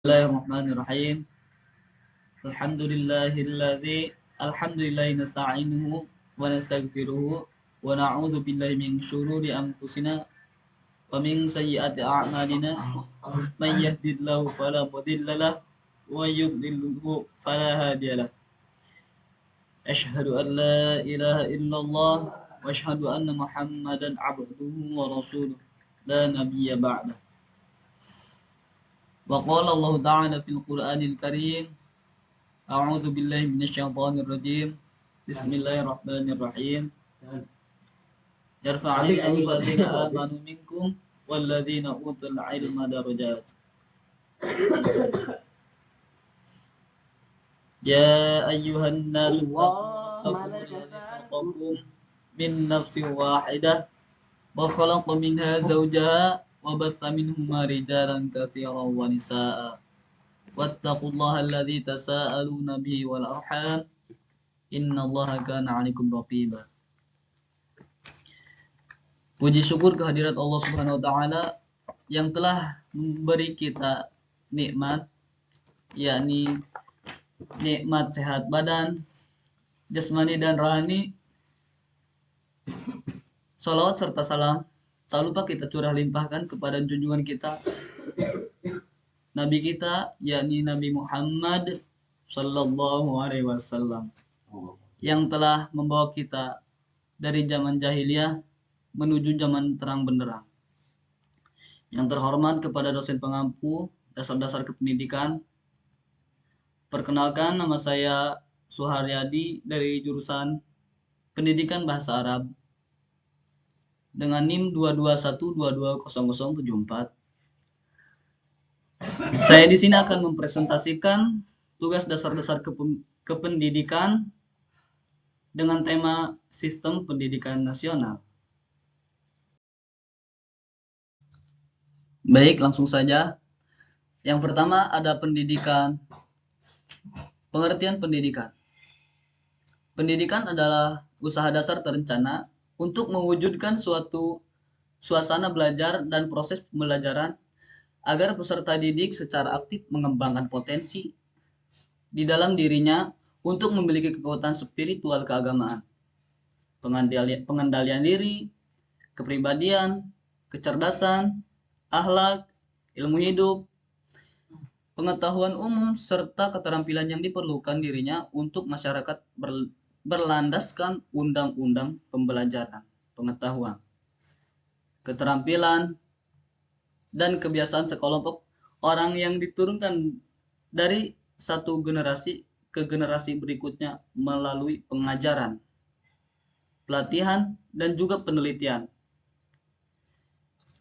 Bismillahirrahmanirrahim. Alhamdulillahi nasta'inuhu wa nastaghfiruhu wa na'udzu billahi min syururi anfusina wa min sayyiati a'malina. May yahdihillahu fala mudilla lahu wa yudlilhu fala hadiya lahu. Asyhadu an la ilaha illallah wa asyhadu anna Muhammadan 'abduhu wa rasuluh la nabiyya ba'dah. Wa qala Allah ta'ala fil Qur'anil Karim, a'udzu billahi minasyaitonir rajim. Bismillahirrahmanirrahim. Yarfa'illahu alladziina aamanu minkum walladziina utul 'ilma darajat. Ya ayyuhan nasu khalaqakum min nafsin wahidah wa khalaqa minha zawjaha wa batha minhuma rijalan katsiran wa nisaa'a. Wattaqullaha alladzi tasaaluna bihi wal arham innallaha kana 'alaikum raqiba. Puji syukur kehadirat Allah Subhanahu wa taala yang telah memberi kita nikmat, yakni nikmat sehat badan, jasmani dan rohani. Salawat serta salam tak lupa kita curah limpahkan kepada junjungan kita, Nabi kita, yakni Nabi Muhammad Sallallahu Alaihi Wasallam, yang telah membawa kita dari zaman jahiliyah menuju zaman terang benderang. Yang terhormat kepada dosen pengampu dasar-dasar kependidikan. Perkenalkan, nama saya Suharyadi dari jurusan Pendidikan Bahasa Arab dengan NIM 221220074. Saya di sini akan mempresentasikan tugas dasar-dasar kependidikan dengan tema Sistem Pendidikan Nasional. Baik, langsung saja. Yang pertama ada pendidikan. Pengertian pendidikan. Pendidikan adalah usaha dasar terencana untuk mewujudkan suatu suasana belajar dan proses pembelajaran agar peserta didik secara aktif mengembangkan potensi di dalam dirinya untuk memiliki kekuatan spiritual keagamaan, pengendalian diri, kepribadian, kecerdasan, akhlak, ilmu hidup, pengetahuan umum, serta keterampilan yang diperlukan dirinya untuk masyarakat berlandaskan undang-undang pembelajaran, pengetahuan, keterampilan, dan kebiasaan sekelompok orang yang diturunkan dari satu generasi ke generasi berikutnya melalui pengajaran, pelatihan, dan juga penelitian.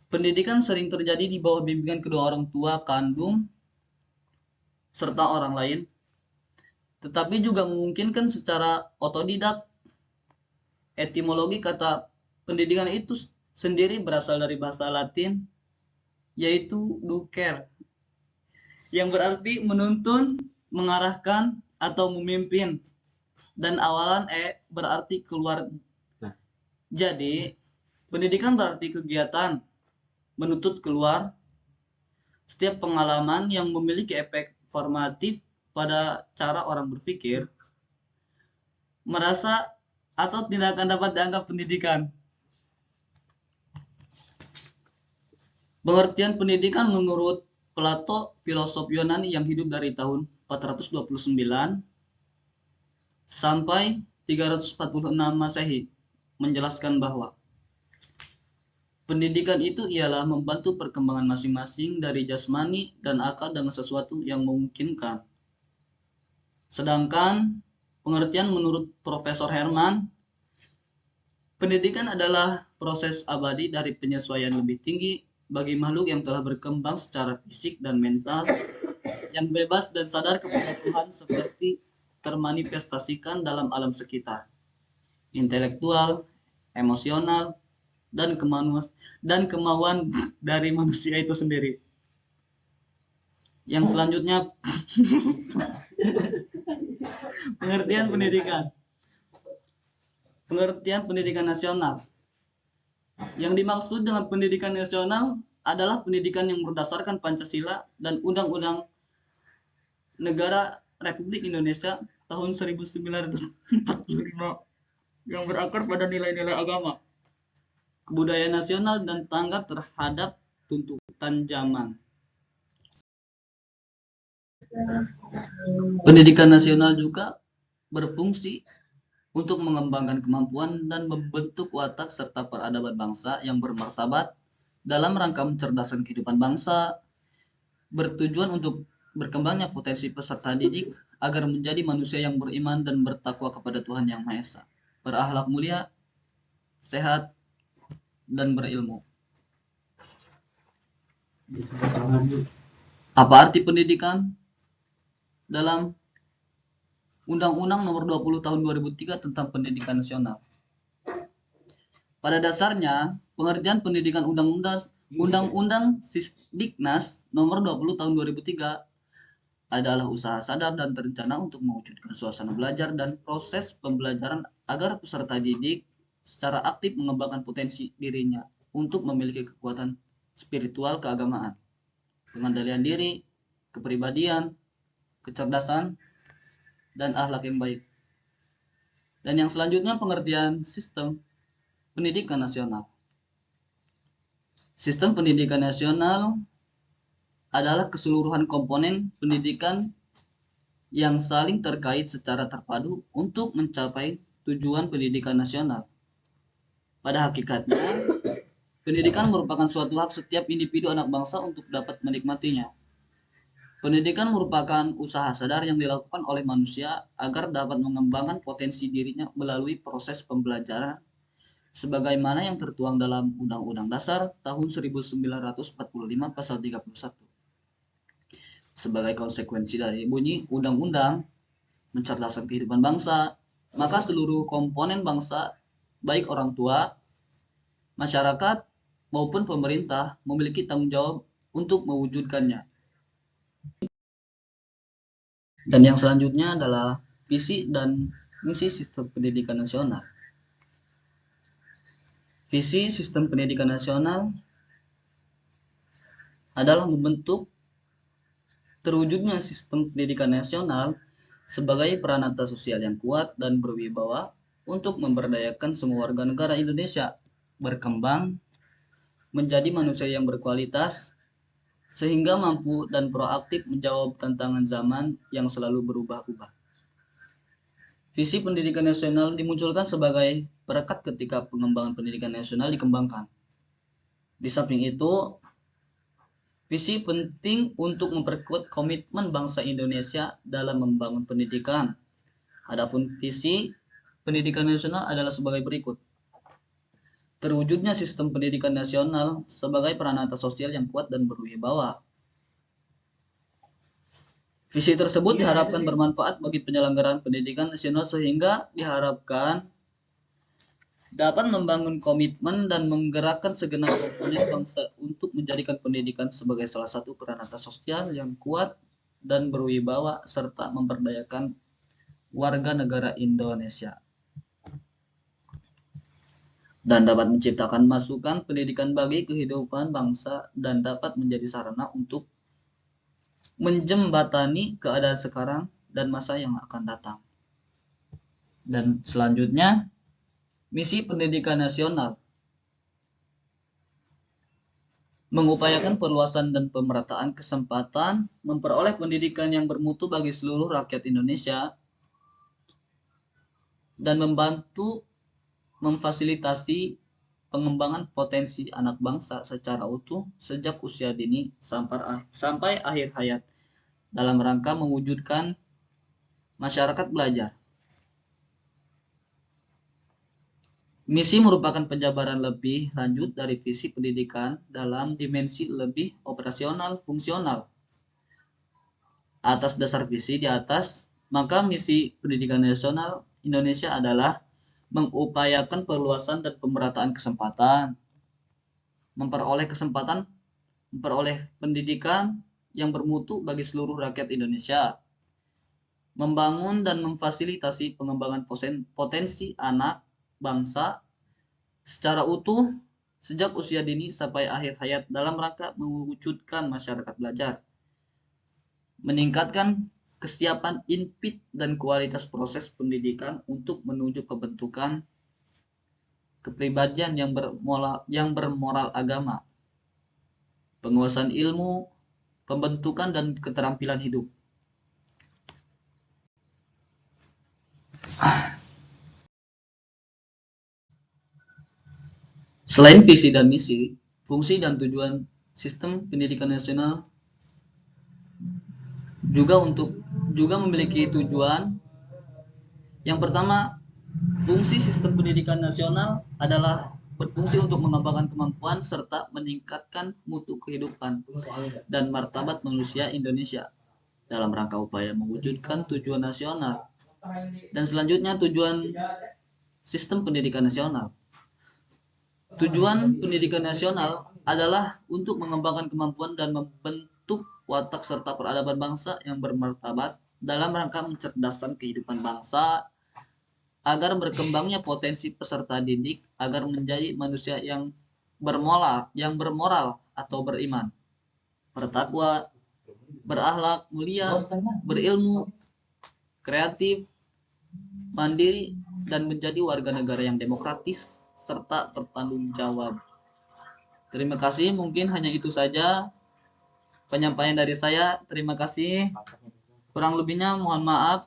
Pendidikan sering terjadi di bawah bimbingan kedua orang tua kandung serta orang lain, tetapi juga memungkinkan secara otodidak. Etimologi kata pendidikan itu sendiri berasal dari bahasa Latin, yaitu ducer, yang berarti menuntun, mengarahkan, atau memimpin, dan awalan berarti keluar. Jadi, pendidikan berarti kegiatan menuntut keluar setiap pengalaman yang memiliki efek formatif pada cara orang berpikir, merasa, atau tidak akan dapat dianggap pendidikan. Pengertian pendidikan menurut Plato, filosof Yunani yang hidup dari tahun 429 sampai 346 Masehi, menjelaskan bahwa pendidikan itu ialah membantu perkembangan masing-masing dari jasmani dan akal dengan sesuatu yang memungkinkan. Sedangkan pengertian menurut Profesor Herman, pendidikan adalah proses abadi dari penyesuaian lebih tinggi bagi makhluk yang telah berkembang secara fisik dan mental, yang bebas dan sadar kepada Tuhan seperti termanifestasikan dalam alam sekitar, intelektual, emosional, dan kemauan dari manusia itu sendiri. Yang selanjutnya pengertian pendidikan. Pengertian pendidikan nasional. Yang dimaksud dengan pendidikan nasional adalah pendidikan yang berdasarkan Pancasila dan Undang-Undang negara Republik Indonesia tahun 1945 yang berakar pada nilai-nilai agama, kebudayaan nasional, dan tanggap terhadap tuntutan zaman. Pendidikan nasional juga berfungsi untuk mengembangkan kemampuan dan membentuk watak serta peradaban bangsa yang bermartabat dalam rangka mencerdaskan kehidupan bangsa, bertujuan untuk berkembangnya potensi peserta didik agar menjadi manusia yang beriman dan bertakwa kepada Tuhan Yang Maha Esa, berakhlak mulia, sehat, dan berilmu. Apa arti pendidikan? Dalam Undang-Undang Nomor 20 Tahun 2003 tentang Pendidikan Nasional. Pada dasarnya, pengertian pendidikan Undang-Undang Sisdiknas Nomor 20 Tahun 2003 adalah usaha sadar dan terencana untuk mewujudkan suasana belajar dan proses pembelajaran agar peserta didik secara aktif mengembangkan potensi dirinya untuk memiliki kekuatan spiritual keagamaan, pengendalian diri, kepribadian, kecerdasan, dan akhlak yang baik. Dan yang selanjutnya pengertian sistem pendidikan nasional. Sistem pendidikan nasional adalah keseluruhan komponen pendidikan yang saling terkait secara terpadu untuk mencapai tujuan pendidikan nasional. Pada hakikatnya, pendidikan merupakan suatu hak setiap individu anak bangsa untuk dapat menikmatinya. Pendidikan merupakan usaha sadar yang dilakukan oleh manusia agar dapat mengembangkan potensi dirinya melalui proses pembelajaran sebagaimana yang tertuang dalam Undang-Undang Dasar tahun 1945 pasal 31. Sebagai konsekuensi dari bunyi undang-undang mencerdaskan kehidupan bangsa, maka seluruh komponen bangsa, baik orang tua, masyarakat, maupun pemerintah memiliki tanggung jawab untuk mewujudkannya. Dan yang selanjutnya adalah visi dan misi sistem pendidikan nasional. Visi sistem pendidikan nasional adalah membentuk terwujudnya sistem pendidikan nasional sebagai peranata sosial yang kuat dan berwibawa untuk memberdayakan semua warga negara Indonesia berkembang menjadi manusia yang berkualitas sehingga mampu dan proaktif menjawab tantangan zaman yang selalu berubah-ubah. Visi pendidikan nasional dimunculkan sebagai perekat ketika pengembangan pendidikan nasional dikembangkan. Di samping itu, visi penting untuk memperkuat komitmen bangsa Indonesia dalam membangun pendidikan. Adapun visi pendidikan nasional adalah sebagai berikut. Terwujudnya sistem pendidikan nasional sebagai peranata sosial yang kuat dan berwibawa. Visi tersebut diharapkan bermanfaat bagi penyelenggaraan pendidikan nasional sehingga diharapkan dapat membangun komitmen dan menggerakkan segenap komponen bangsa untuk menjadikan pendidikan sebagai salah satu peranata sosial yang kuat dan berwibawa serta memberdayakan warga negara Indonesia. Dan dapat menciptakan masukan pendidikan bagi kehidupan bangsa dan dapat menjadi sarana untuk menjembatani keadaan sekarang dan masa yang akan datang. Dan selanjutnya, misi pendidikan nasional mengupayakan perluasan dan pemerataan kesempatan memperoleh pendidikan yang bermutu bagi seluruh rakyat Indonesia dan membantu memfasilitasi pengembangan potensi anak bangsa secara utuh sejak usia dini sampai akhir hayat dalam rangka mewujudkan masyarakat belajar. Misi merupakan penjabaran lebih lanjut dari visi pendidikan dalam dimensi lebih operasional fungsional. Atas dasar visi di atas, maka misi pendidikan nasional Indonesia adalah mengupayakan perluasan dan pemerataan kesempatan, memperoleh pendidikan yang bermutu bagi seluruh rakyat Indonesia, membangun dan memfasilitasi pengembangan potensi anak bangsa secara utuh sejak usia dini sampai akhir hayat dalam rangka mewujudkan masyarakat belajar, meningkatkan kesiapan input dan kualitas proses pendidikan untuk menuju pembentukan kepribadian yang bermoral agama, penguasaan ilmu, pembentukan dan keterampilan hidup. Selain visi dan misi, fungsi dan tujuan sistem pendidikan nasional juga memiliki tujuan. Yang pertama, fungsi sistem pendidikan nasional adalah berfungsi untuk mengembangkan kemampuan serta meningkatkan mutu kehidupan dan martabat manusia Indonesia dalam rangka upaya mewujudkan tujuan nasional. Dan selanjutnya, tujuan sistem pendidikan nasional. Tujuan pendidikan nasional adalah untuk mengembangkan kemampuan dan membentuk watak serta peradaban bangsa yang bermartabat dalam rangka mencerdaskan kehidupan bangsa agar berkembangnya potensi peserta didik agar menjadi manusia yang bermoral atau beriman, bertakwa, berakhlak mulia, berilmu, kreatif, mandiri, dan menjadi warga negara yang demokratis serta bertanggung jawab. Terima kasih, mungkin hanya itu saja penyampaian dari saya. Terima kasih. Kurang lebihnya mohon maaf.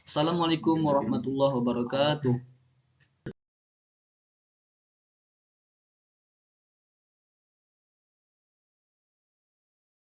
Assalamualaikum warahmatullahi wabarakatuh.